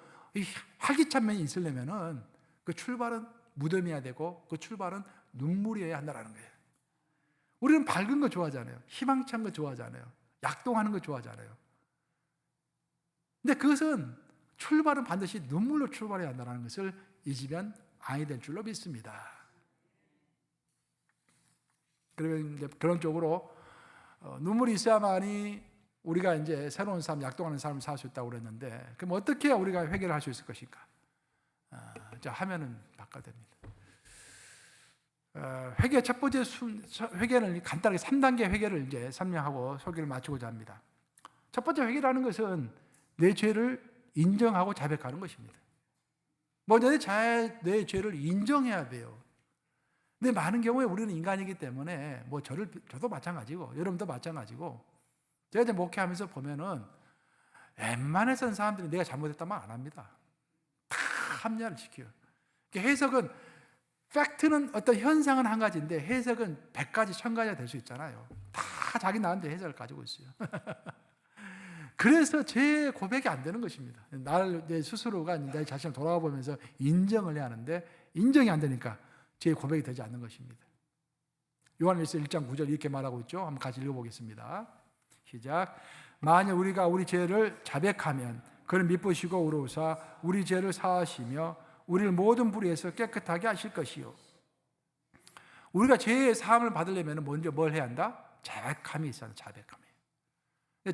활기찬 면이 있으려면은 그 출발은 무덤이어야 되고 그 출발은 눈물이어야 한다는 거예요. 우리는 밝은 거 좋아하잖아요. 희망찬 거 좋아하잖아요. 약동하는 거 좋아하잖아요. 근데 그것은 출발은 반드시 눈물로 출발해야 한다는 것을 잊으면 아니 될 줄로 믿습니다. 그러면 이제 그런 쪽으로 눈물이 있어야만이 우리가 이제 새로운 삶, 약동하는 삶을 살 수 있다고 그랬는데 그럼 어떻게 해야 우리가 회개를 할 수 있을 것인가? 자, 화면은 바꿔야 됩니다. 회개 첫 번째 회개를 간단하게 3단계 회개를 이제 설명하고 소개를 마치고자 합니다. 첫 번째 회개라는 것은 내 죄를 인정하고 자백하는 것입니다. 먼저 내 죄를 인정해야 돼요. 근데 많은 경우에 우리는 인간이기 때문에 뭐 저도 마찬가지고 여러분도 마찬가지고 제가 이제 목회하면서 보면은 웬만해서는 사람들이 내가 잘못했단 말 안 합니다. 다 합리화를 시켜요. 해석은 팩트는 어떤 현상은 한 가지인데 해석은 100가지, 1000가지가 될 수 있잖아요. 다 자기 나름대로 해석을 가지고 있어요. 그래서 제 고백이 안 되는 것입니다. 내 스스로가 내 자신을 돌아가 보면서 인정을 해야 하는데 인정이 안 되니까 제 고백이 되지 않는 것입니다. 요한일서 1장 9절 이렇게 말하고 있죠. 한번 같이 읽어보겠습니다. 시작. 만일 우리가 우리 죄를 자백하면 그를 미쁘시고 우러우사 우리 죄를 사하시며 우리를 모든 불의에서 깨끗하게 하실 것이요. 우리가 죄의 사함을 받으려면 먼저 뭘 해야 한다? 자백함이 있어야 한다. 자백함이.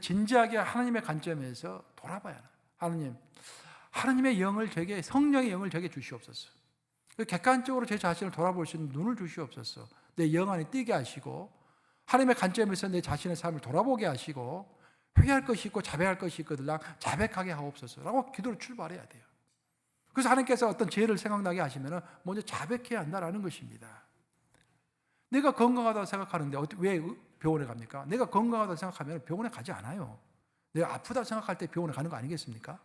진지하게 하나님의 관점에서 돌아봐야 해요. 하나님의 영을 제게, 성령의 영을 제게 주시옵소서. 객관적으로 제 자신을 돌아볼 수 있는 눈을 주시옵소서. 내 영 안에 띄게 하시고 하나님의 관점에서 내 자신의 삶을 돌아보게 하시고 회개할 것이 있고 자백할 것이 있거든요. 자백하게 하옵소서라고 기도를 출발해야 돼요. 그래서 하나님께서 어떤 죄를 생각나게 하시면 먼저 자백해야 한다는 것입니다. 내가 건강하다고 생각하는데 왜 병원에 갑니까? 내가 건강하다고 생각하면 병원에 가지 않아요. 내가 아프다고 생각할 때 병원에 가는 거 아니겠습니까?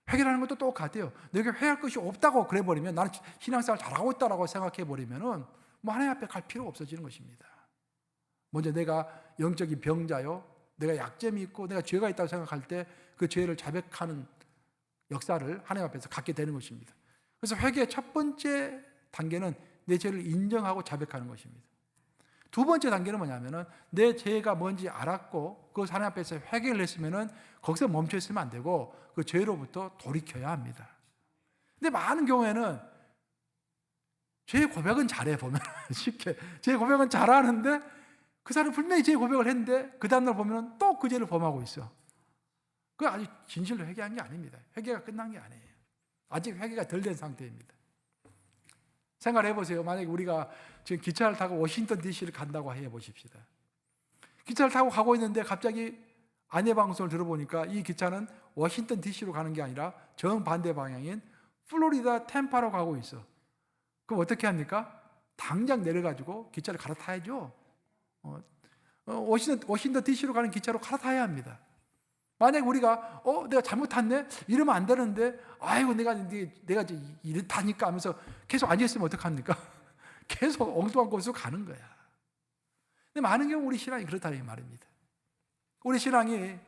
회개라는 것도 똑같아요. 내가 회개할 것이 없다고 그래버리면, 나는 신앙생활 잘하고 있다고 생각해버리면은 뭐 하나님 앞에 갈 필요가 없어지는 것입니다. 먼저 내가 영적인 병자요, 내가 약점이 있고 내가 죄가 있다고 생각할 때 그 죄를 자백하는 역사를 하나님 앞에서 갖게 되는 것입니다. 그래서 회개의 첫 번째 단계는 내 죄를 인정하고 자백하는 것입니다. 두 번째 단계는 뭐냐면은 내 죄가 뭔지 알았고 그 하나님 앞에서 회개를 했으면은 거기서 멈춰 있으면 안 되고 그 죄로부터 돌이켜야 합니다. 근데 많은 경우에는 죄 고백은 잘해, 보면 쉽게 죄 고백은 잘하는데 그 사람은 분명히 죄 고백을 했는데 그 다음날 보면 또 그 죄를 범하고 있어. 그건 아직 진실로 회개한 게 아닙니다. 회개가 끝난 게 아니에요. 아직 회개가 덜 된 상태입니다. 생각해 보세요. 만약에 우리가 지금 기차를 타고 워싱턴 DC를 간다고 해 보십시다. 기차를 타고 가고 있는데 갑자기 안내 방송을 들어보니까 이 기차는 워싱턴 DC로 가는 게 아니라 정반대 방향인 플로리다 템파로 가고 있어. 그럼 어떻게 합니까? 당장 내려가지고 기차를 갈아타야죠. 워싱턴 DC로 가는 기차로 갈아타야 합니다. 만약에 우리가 내가 잘못 탔네? 이러면 안 되는데 아이고 내가 이렇다니까 하면서 계속 앉아있으면 어떡합니까? 계속 엉뚱한 곳으로 가는 거야. 근데 많은 경우 우리 신앙이 그렇다는 말입니다. 우리 신앙이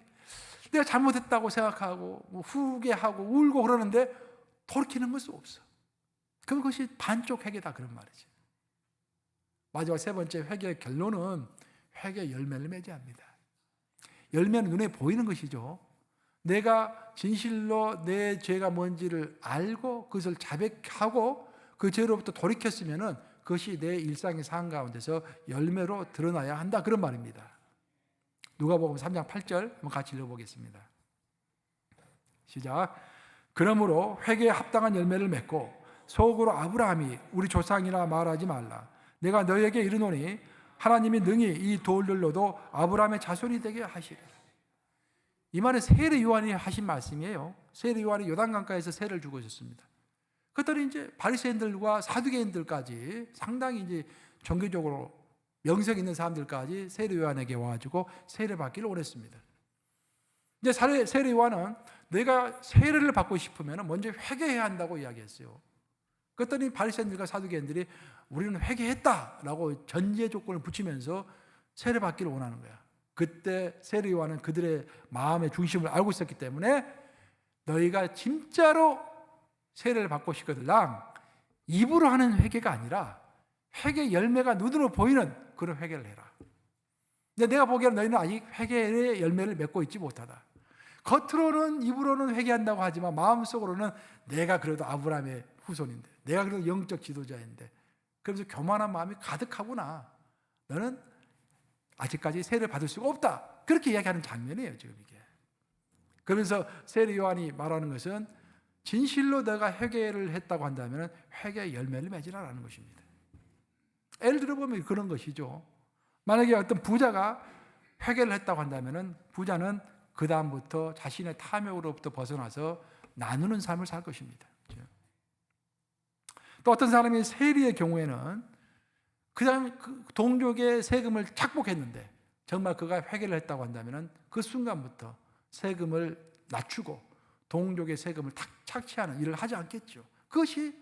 내가 잘못했다고 생각하고 뭐 후회하고 울고 그러는데 돌이키는 것이 없어. 그럼 그것이 반쪽 회개다, 그런 말이죠. 마지막 세 번째 회개의 결론은 회개의 열매를 맺어야 합니다. 열매는 눈에 보이는 것이죠. 내가 진실로 내 죄가 뭔지를 알고 그것을 자백하고 그 죄로부터 돌이켰으면 그것이 내 일상의 삶 가운데서 열매로 드러나야 한다, 그런 말입니다. 누가복음 3장 8절 한번 같이 읽어보겠습니다. 시작. 그러므로 회개에 합당한 열매를 맺고 속으로 아브라함이 우리 조상이라 말하지 말라. 내가 너에게 이르노니 하나님이 능히 이 돌들로도 아브라함의 자손이 되게 하시리라. 이 말은 세례 요한이 하신 말씀이에요. 세례 요한이 요단강가에서 세례를 주고 있었습니다. 그들이 이제 바리새인들과 사두개인들까지 상당히 이제 종교적으로 명성 있는 사람들까지 세례 요한에게 와가지고 세례 받기를 원했습니다. 이제 세례 요한은 내가 세례를 받고 싶으면 먼저 회개해야 한다고 이야기했어요. 그랬더니 바리새인들과 사두개인들이 우리는 회개했다라고 전제 조건을 붙이면서 세례 받기를 원하는 거야. 그때 세례 요한은 그들의 마음의 중심을 알고 있었기 때문에 너희가 진짜로 세례를 받고 싶거들랑 입으로 하는 회개가 아니라 회개 열매가 눈으로 보이는 그런 회개를 해라. 근데 내가 보기에는 너희는 아직 회개의 열매를 맺고 있지 못하다. 겉으로는 입으로는 회개한다고 하지만 마음속으로는 내가 그래도 아브라함의 후손인데, 내가 그래도 영적 지도자인데, 그러면서 교만한 마음이 가득하구나. 너는 아직까지 세례를 받을 수가 없다. 그렇게 이야기하는 장면이에요, 지금 이게. 그러면서 세례 요한이 말하는 것은 진실로 내가 회개를 했다고 한다면 회개의 열매를 맺으라라는 것입니다. 예를 들어보면 그런 것이죠. 만약에 어떤 부자가 회개를 했다고 한다면 부자는 그 다음부터 자신의 탐욕으로부터 벗어나서 나누는 삶을 살 것입니다. 또 어떤 사람이 세리의 경우에는 그 사람이 동족의 세금을 착복했는데 정말 그가 회개를 했다고 한다면 그 순간부터 세금을 낮추고 동족의 세금을 착취하는 일을 하지 않겠죠. 그것이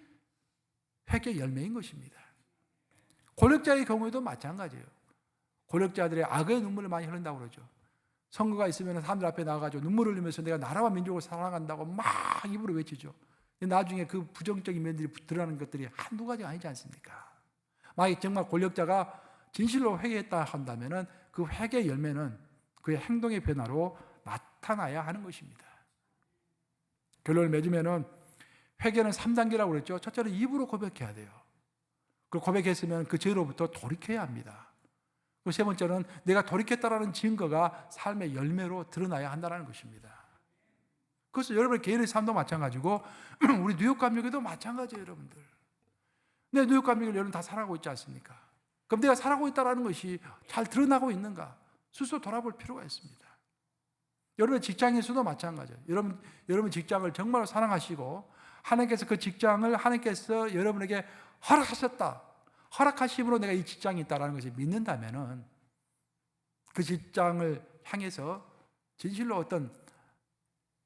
회개의 열매인 것입니다. 권력자의 경우에도 마찬가지예요. 권력자들의 악의 눈물을 많이 흐른다고 그러죠. 선거가 있으면 사람들 앞에 나가가지고 눈물을 흘리면서 내가 나라와 민족을 사랑한다고 막 입으로 외치죠. 나중에 그 부정적인 면들이 드러나는 것들이 한두 가지가 아니지 않습니까? 만약 정말 권력자가 진실로 회개했다 한다면 그 회개의 열매는 그의 행동의 변화로 나타나야 하는 것입니다. 결론을 맺으면 회개는 3단계라고 그랬죠. 첫째는 입으로 고백해야 돼요. 그리고 고백했으면 그 죄로부터 돌이켜야 합니다. 그리고 세 번째는 내가 돌이켰다라는 증거가 삶의 열매로 드러나야 한다는 것입니다. 그래서 여러분의 개인의 삶도 마찬가지고 우리 뉴욕감리교도 마찬가지예요, 여러분들. 내 뉴욕감리교를 여러분 다 살아가고 있지 않습니까? 그럼 내가 살아가고 있다는 것이 잘 드러나고 있는가? 스스로 돌아볼 필요가 있습니다. 여러분의 직장에서도 마찬가지예요. 여러분 직장을 정말로 사랑하시고 하나님께서 그 직장을 하나님께서 여러분에게 허락하셨다. 허락하심으로 내가 이 직장이 있다는 것을 믿는다면은 그 직장을 향해서 진실로 어떤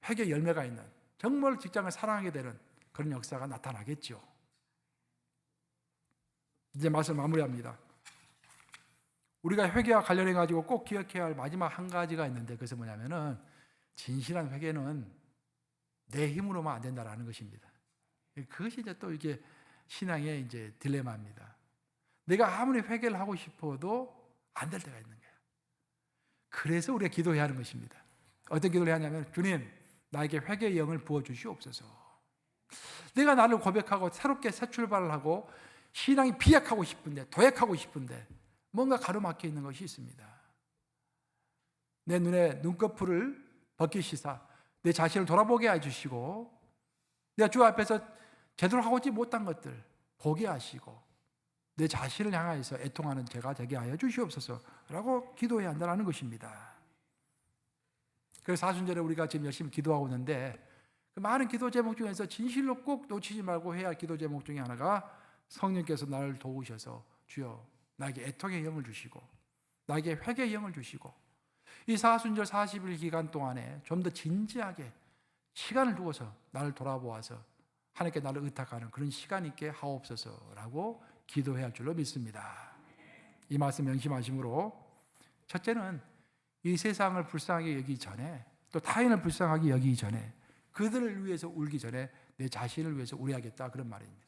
회개 열매가 있는, 정말 직장을 사랑하게 되는 그런 역사가 나타나겠죠. 이제 말씀 마무리합니다. 우리가 회개와 관련해 가지고 꼭 기억해야 할 마지막 한 가지가 있는데, 그것은 뭐냐면은 진실한 회개는 내 힘으로만 안 된다라는 것입니다. 그것이 이제 또 이게 신앙의 이제 딜레마입니다. 내가 아무리 회개를 하고 싶어도 안 될 때가 있는 거예요. 그래서 우리가 기도해야 하는 것입니다. 어떤 기도를 해야 하냐면, 주님, 나에게 회개의 영을 부어주시옵소서. 내가 나를 고백하고 새롭게 새 출발을 하고 신앙이 비약하고 싶은데, 도약하고 싶은데 뭔가 가로막혀 있는 것이 있습니다. 내 눈에 눈꺼풀을 벗기시사 내 자신을 돌아보게 해주시고, 내가 주 앞에서 제대로 하고 있지 못한 것들 보게 하시고 내 자신을 향하여서 애통하는 제가 되게 하여 주시옵소서라고 기도해야 한다는 것입니다. 그래서 사순절에 우리가 지금 열심히 기도하고 있는데, 그 많은 기도 제목 중에서 진실로 꼭 놓치지 말고 해야 할 기도 제목 중에 하나가 성령께서 나를 도우셔서 주여 나에게 애통의 영을 주시고 나에게 회개의 영을 주시고 이 사순절 40일 기간 동안에 좀 더 진지하게 시간을 두어서 나를 돌아보아서 하나님께 나를 의탁하는 그런 시간 있게 하옵소서라고 기도해야 할 줄로 믿습니다. 이 말씀 명심하심으로, 첫째는 이 세상을 불쌍하게 여기기 전에, 또 타인을 불쌍하게 여기기 전에, 그들을 위해서 울기 전에 내 자신을 위해서 울어야겠다, 그런 말입니다.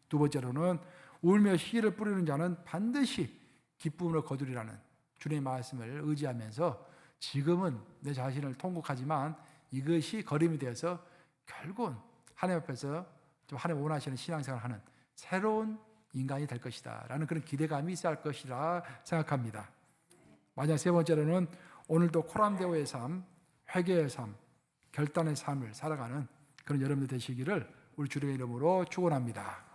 두 번째로는 울며 씨를 뿌리는 자는 반드시 기쁨으로 거두리라는 주님의 말씀을 의지하면서 지금은 내 자신을 통곡하지만 이것이 걸음이 되어서 결국은 하나님 앞에서 좀 하나님 원하시는 신앙생활을 하는 새로운 인간이 될 것이다 라는 그런 기대감이 있어야 할 것이라 생각합니다. 마지막 세 번째로는 오늘도 코람데오의 삶, 회개의 삶, 결단의 삶을 살아가는 그런 여러분들 되시기를 우리 주님의 이름으로 축원합니다.